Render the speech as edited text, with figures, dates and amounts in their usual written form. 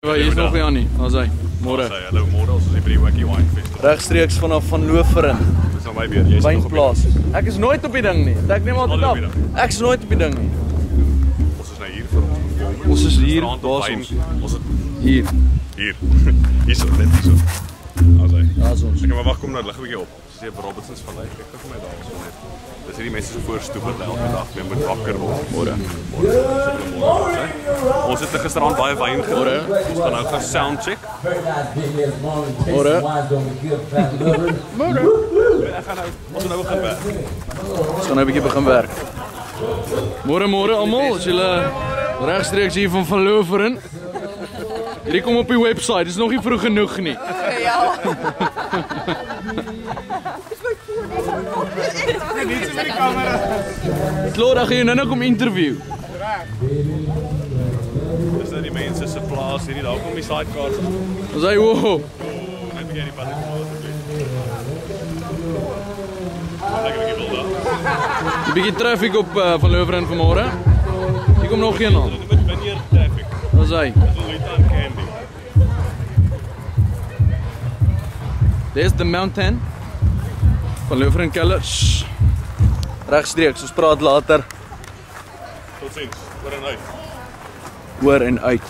Hier is nog Jannie, waar is hy? Môre. Hallo môre, ons is hier by die Wacky Wine Festival. Regstreeks vanaf Van Loveren. Dis nou my weer, jy's nog op die Wynplaas. Ek is nooit op die ding nie. Ek neem altyd af. Ek is nooit op die ding nie. Ons is nou hier vir Ons is hier, waar is ons? Ons is Hier. hier. Hierso, net hierso. As hy. Daar is ons. Ek gaan maar wag kom nou lig 'n bietjie op. Dis hier by Robertsons Vallei. Kyk vir my daar so net. Dis hierdie mense so voorstoep wat elke dag weer moet wakker word. Môre. Ons het gisteraand baie wyn gedrink. Ons gaan nou gaan sound check. Môre. Môre. Ek gaan nou ons nou begin werk. Ons gaan nou 'n bietjie begin werk. Môre almal, as julle regstreeks hier van Loveren. Hierdie kom op die website. Dis nog nie vroeg genoeg nie. Ja. Klaar, dan gaan jy nou kom interview. Dis nou die mense se plaas hierdie daar kom die sidecars. Ons sê wow. Net begin die pad kom asseblief. Lekker bietjie wil daar. 'n Bietjie traffic op Van Loveren vanmôre. Hier kom nog een aan. Met wanneer traffic. Ons sê. Louitan Candy. There's the mountain. Van Loveren Keller. Regstreeks, ons praat later. Totsiens. Oor en uit. Oor en uit.